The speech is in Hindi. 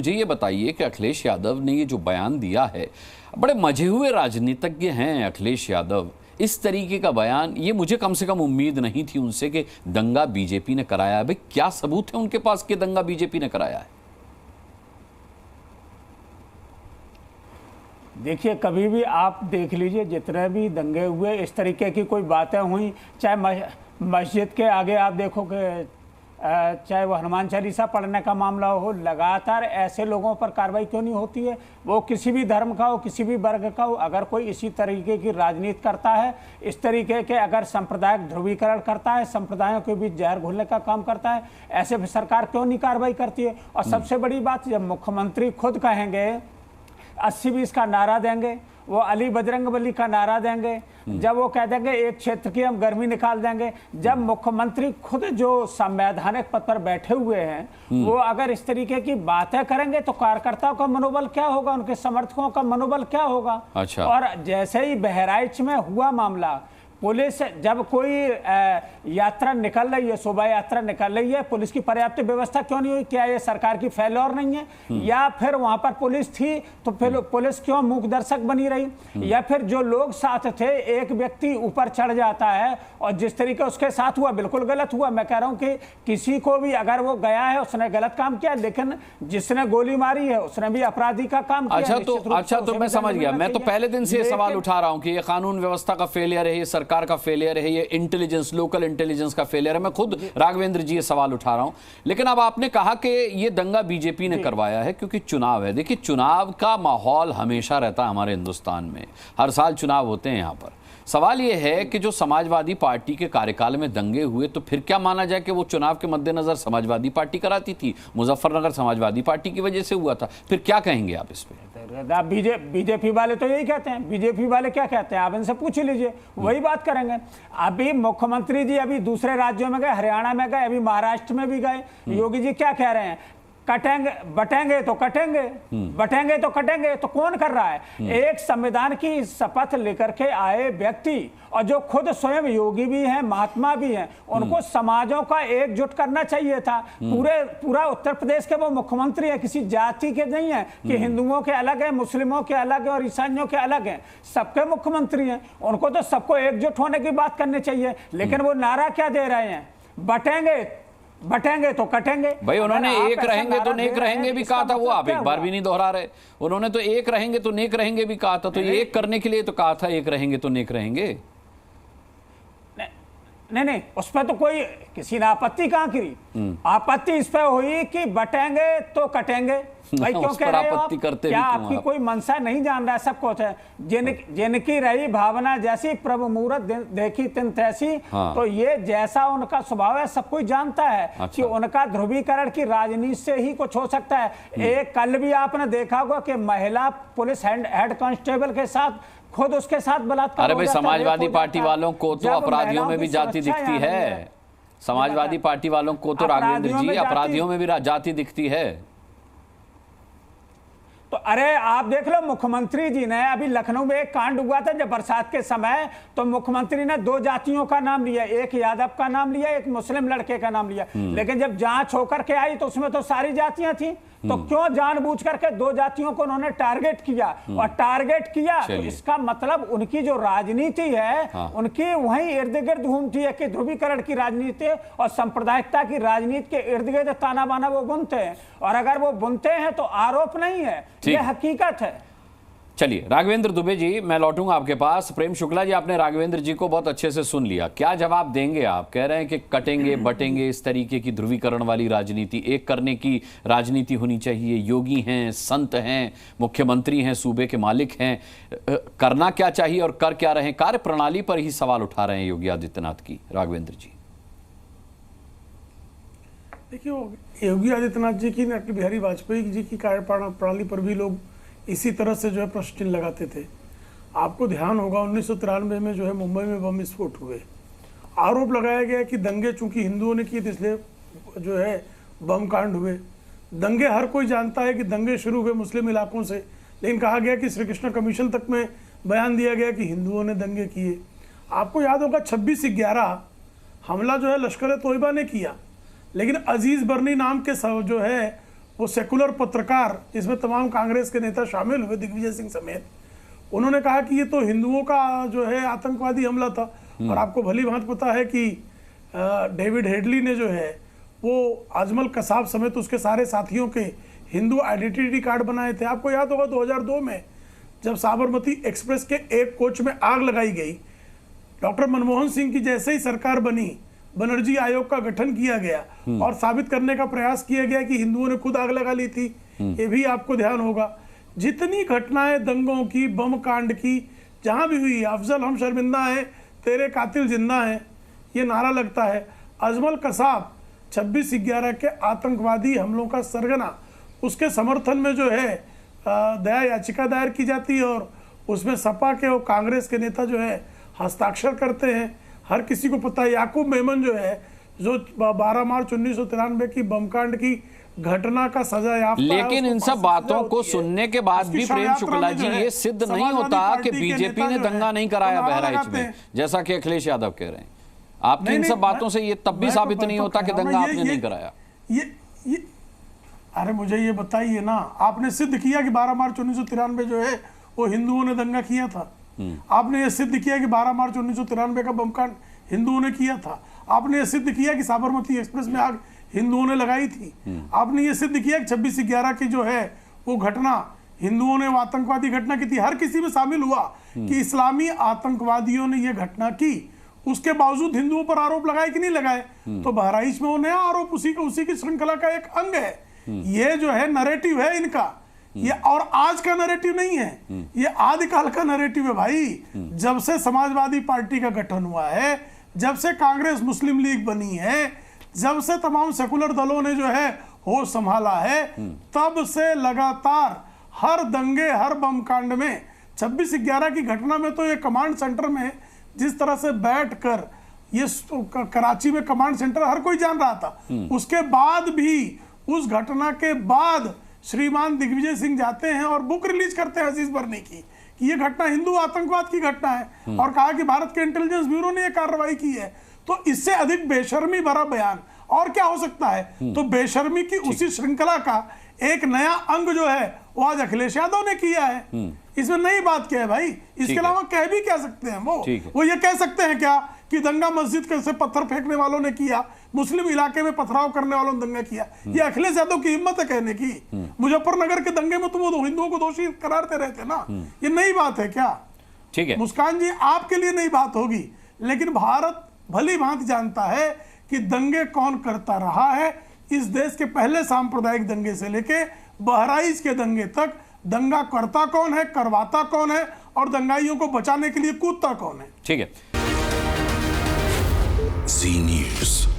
मुझे ये बताइए कि अखिलेश यादव ने ये जो बयान दिया है, बड़े मजे हुए राजनीतिज्ञ हैं अखिलेश यादव, इस तरीके का बयान, ये मुझे कम से कम उम्मीद नहीं थी उनसे कि दंगा बीजेपी ने कराया है। भाई क्या सबूत है उनके पास कि दंगा बीजेपी ने कराया है? देखिए, कभी भी आप देख लीजिए, जितने भी दंगे हुए, इस तरीके की कोई बातें हुई, चाहे मस्जिद के आगे आप देखो कि चाहे वो हनुमान चालीसा पढ़ने का मामला हो, लगातार ऐसे लोगों पर कार्रवाई क्यों नहीं होती है? वो किसी भी धर्म का हो, किसी भी वर्ग का हो, अगर कोई इसी तरीके की राजनीति करता है, इस तरीके के अगर सांप्रदायिक ध्रुवीकरण करता है, संप्रदायों के बीच जहर घोलने का काम करता है, ऐसे सरकार क्यों नहीं कार्रवाई करती है? और सबसे बड़ी बात, जब मुख्यमंत्री खुद कहेंगे 80-20 का नारा देंगे, वो अली बजरंग बली का नारा देंगे, जब वो कह देंगे एक क्षेत्र की हम गर्मी निकाल देंगे, जब मुख्यमंत्री खुद जो संवैधानिक पद पर बैठे हुए हैं वो अगर इस तरीके की बातें करेंगे तो कार्यकर्ताओं का मनोबल क्या होगा, उनके समर्थकों का मनोबल क्या होगा? अच्छा। और जैसे ही बहराइच में हुआ मामला, पुलिस जब कोई यात्रा निकल रही है, शोभा यात्रा निकल रही है, पुलिस की पर्याप्त व्यवस्था क्यों नहीं हुई? क्या ये सरकार की फेल्योर नहीं है? या फिर वहां पर पुलिस थी तो फिर पुलिस क्यों मूक दर्शक बनी रही? या फिर जो लोग साथ थे, एक व्यक्ति ऊपर चढ़ जाता है और जिस तरीके उसके साथ हुआ बिल्कुल गलत हुआ। मैं कह रहा हूं कि किसी को भी अगर वो गया है, उसने गलत काम किया, लेकिन जिसने गोली मारी है उसने भी अपराधी का काम किया। अच्छा तो मैं समझ गया। मैं तो पहले दिन से ये सवाल उठा रहा हूं कि ये कानून व्यवस्था का फेलियर है, ये सरकार का फेलियर है, ये इंटेलिजेंस, लोकल इंटेलिजेंस का फेलियर है। मैं खुद राघवेंद्र जी ये सवाल उठा रहा हूं, लेकिन अब आपने कहा कि ये दंगा बीजेपी ने करवाया है क्योंकि चुनाव है। देखिए, चुनाव का माहौल हमेशा रहता है हमारे हिंदुस्तान में, हर साल चुनाव होते हैं यहां पर। सवाल यह है कि जो समाजवादी पार्टी के कार्यकाल में दंगे हुए, तो फिर क्या माना जाए कि वो चुनाव के मद्देनजर समाजवादी पार्टी कराती थी? मुजफ्फरनगर समाजवादी पार्टी की वजह से हुआ था। फिर क्या कहेंगे आप इस पे? बीजेपी वाले तो यही कहते हैं। बीजेपी वाले क्या कहते हैं आप इनसे पूछ लीजिए, वही बात करेंगे। अभी मुख्यमंत्री जी अभी दूसरे राज्यों में गए, हरियाणा में गए, अभी महाराष्ट्र में भी गए। योगी जी क्या कह रहे हैं? कटेंगे, बटेंगे तो कटेंगे, बटेंगे तो कटेंगे। तो कौन कर रहा है? एक संविधान की शपथ लेकर के आए व्यक्ति, और जो खुद स्वयं योगी भी हैं, महात्मा भी हैं, उनको समाजों का एकजुट करना चाहिए था। पूरा उत्तर प्रदेश के वो मुख्यमंत्री है, किसी जाति के नहीं है कि हिंदुओं के अलग है, मुस्लिमों के अलग है और ईसाइयों के अलग है, सबके मुख्यमंत्री हैं। उनको तो सबको एकजुट होने की बात करनी चाहिए। लेकिन वो नारा क्या दे रहे हैं? बटेंगे तो कटेंगे। भाई उन्होंने एक रहेंगे तो नेक रहेंगे भी कहा था, वो आप एक बार भी नहीं दोहरा रहे। उन्होंने तो एक रहेंगे तो नेक रहेंगे भी कहा था, तो ये एक करने के लिए तो कहा था एक रहेंगे तो नेक रहेंगे। नहीं, उस पर तो कोई किसी ने आपत्ति कहां करी? आपत्ति इस पर हुई कि बटेंगे तो कटेंगे। भाई क्यों कह रहे हो आप? क्या आपकी कोई मंशा नहीं जान रहा है? सब कुछ है। जिनकी रही भावना जैसी, प्रभु मुहूर्त देखी तिन तैसी। तो ये जैसा उनका स्वभाव है सब कोई जानता है कि उनका ध्रुवीकरण की राजनीति से ही कुछ हो सकता है। एक कल भी आपने देखा होगा कि महिला पुलिस हेड कांस्टेबल के साथ, खुद उसके साथ बलात्कार। अरे भाई, समाजवादी पार्टी वालों को तो अपराधियों में भी जाति दिखती है। समाजवादी पार्टी वालों को तो राघवेंद्र जी अपराधियों में भी जाति दिखती है। तो अरे आप देख लो, मुख्यमंत्री जी ने अभी लखनऊ में एक कांड हुआ था जब बरसात के समय, तो मुख्यमंत्री ने 2 जातियों का नाम लिया, एक यादव का नाम लिया, एक मुस्लिम लड़के का नाम लिया। लेकिन जब जांच होकर के आई तो उसमें तो सारी जातियां थी। तो क्यों जानबूझ करके 2 जातियों को उन्होंने टारगेट किया? और टारगेट किया तो इसका मतलब उनकी जो राजनीति है उनकी वहीं इर्द गिर्द घूमती है कि ध्रुवीकरण की राजनीति और सांप्रदायिकता की राजनीति के इर्द गिर्द ताना बाना वो बुनते हैं। और अगर वो बुनते हैं तो आरोप नहीं है, ये हकीकत है। चलिए राघवेंद्र दुबे जी, मैं लौटूंगा आपके पास। प्रेम शुक्ला जी, आपने राघवेंद्र जी को बहुत अच्छे से सुन लिया, क्या जवाब देंगे आप? कह रहे हैं कि कटेंगे बटेंगे, इस तरीके की ध्रुवीकरण वाली राजनीति, एक करने की राजनीति होनी चाहिए। योगी हैं, संत हैं, मुख्यमंत्री हैं, सूबे के मालिक हैं, करना क्या चाहिए और कर क्या रहे? कार्य प्रणाली पर ही सवाल उठा रहे हैं योगी आदित्यनाथ की। राघवेंद्र जी देखिए, योगी आदित्यनाथ जी की, अटल बिहारी वाजपेयी जी की कार्य प्रणाली पर भी लोग इसी तरह से जो है प्रश्न चिन्ह लगाते थे। आपको ध्यान होगा 1993 में जो है मुंबई में बम विस्फोट हुए, आरोप लगाया गया कि दंगे चूंकि हिंदुओं ने किए थे इसलिए जो है बम कांड हुए। दंगे हर कोई जानता है कि दंगे शुरू हुए मुस्लिम इलाकों से, लेकिन कहा गया कि श्री कृष्ण कमीशन तक में बयान दिया गया कि हिंदुओं ने दंगे किए। आपको याद होगा 26/11 हमला जो है लश्कर-ए-तोयबा ने किया, लेकिन अजीज बरनी नाम के जो है वो सेकुलर पत्रकार, जिसमें तमाम कांग्रेस के नेता शामिल हुए, दिग्विजय सिंह समेत, उन्होंने कहा कि ये तो हिंदुओं का जो है आतंकवादी हमला था। और आपको भली भांति पता है कि डेविड हेडली ने जो है वो अजमल कसाब समेत उसके सारे साथियों के हिंदू आइडेंटिटी कार्ड बनाए थे। आपको याद होगा 2002 में जब साबरमती एक्सप्रेस के एक कोच में आग लगाई गई, डॉक्टर मनमोहन सिंह की जैसे ही सरकार बनी, बनर्जी आयोग का गठन किया गया और साबित करने का प्रयास किया गया कि हिंदुओं ने खुद आग लगा ली थी। ये भी आपको ध्यान होगा। जितनी घटनाएं दंगों की, बम कांड की जहां भी हुई, अफजल हम शर्मिंदा हैं, तेरे कातिल जिंदा हैं, ये नारा लगता है। अजमल कसाब 26/11 के आतंकवादी हमलों का सरगना, उसके समर्थन में जो है दया याचिका दायर की जाती है और उसमें सपा के और कांग्रेस के नेता जो है हस्ताक्षर करते हैं। हर किसी को पता है याकूब मेमन जो है, जो 12 मार्च 1993 की बमकांड की घटना का सजा याफ्ता है, लेकिन इन सब बातों को सुनने के बाद भी प्रेम शुक्ला जी, ये सिद्ध नहीं होता कि बीजेपी ने दंगा नहीं कराया बहराइच में, जैसा कि अखिलेश यादव कह रहे हैं। आपकी इन सब बातों से ये तब भी साबित नहीं होता कि दंगा आपने नहीं कराया। ये अरे मुझे ये बताइए ना, आपने सिद्ध किया कि 12 मार्च 1993 जो है वो हिंदुओं ने दंगा किया था? आपने ये सिद्ध किया कि 12 मार्च 1993 का बमकांड हिंदुओं ने किया था? आपने ये सिद्ध किया कि साबरमती एक्सप्रेस में आग हिंदुओं ने लगाई थी? आपने ये सिद्ध किया कि 26/11 की जो है वो घटना हिंदुओं ने, वो आतंकवादी घटना की थी? हर किसी में शामिल हुआ कि इस्लामी आतंकवादियों ने ये घटना की। उसके बावजूद हिंदुओं पर आरोप लगाए कि नहीं लगाए? तो बहराइच में वो नया आरोप उसी की श्रृंखला का एक अंग है। ये जो है नैरेटिव है इनका, ये और आज का नैरेटिव नहीं है, ये आदिकाल का नैरेटिव है भाई। जब से समाजवादी पार्टी का गठन हुआ है, जब से कांग्रेस मुस्लिम लीग बनी है, जब से तमाम सेकुलर दलों ने जो है होश संभाला है, तब से लगातार हर दंगे, हर बम कांड में, 26/11 की घटना में तो ये कमांड सेंटर में जिस तरह से बैठकर, ये कराची में कमांड सेंटर हर कोई जान रहा था, उसके बाद भी, उस घटना के बाद श्रीमान दिग्विजय सिंह जाते हैं और बुक रिलीज करते हैं अजीज बरनी की कि ये घटना हिंदू आतंकवाद की घटना है, और कहा कि भारत के इंटेलिजेंस ब्यूरो ने ये कार्रवाई की है। तो इससे अधिक बेशर्मी भरा बयान और क्या हो सकता है? तो बेशर्मी की उसी श्रृंखला का एक नया अंग जो है वो आज अखिलेश यादव ने किया है। इसमें नई बात क्या है भाई? इसके अलावा कह भी क्या सकते हैं वो ये कह सकते हैं क्या कि दंगा मस्जिद के से पत्थर फेंकने वालों ने किया, मुस्लिम इलाके में पथराव करने वालों ने दंगा किया? ये अखिलेश यादव की हिम्मत है कहने की? मुजफ्फरनगर के दंगे में तो वो हिंदुओं को दोषी करारते रहते ना। ये नई बात है क्या? ठीक है मुस्कान जी, आपके लिए नई बात होगी, लेकिन भारत भली भांति जानता है कि दंगे कौन करता रहा है। इस देश के पहले सांप्रदायिक दंगे से लेके बहराइच के दंगे तक दंगा करता कौन है, करवाता कौन है, और दंगाइयों को बचाने के लिए कूदता कौन है। ठीक है। जी न्यूज़।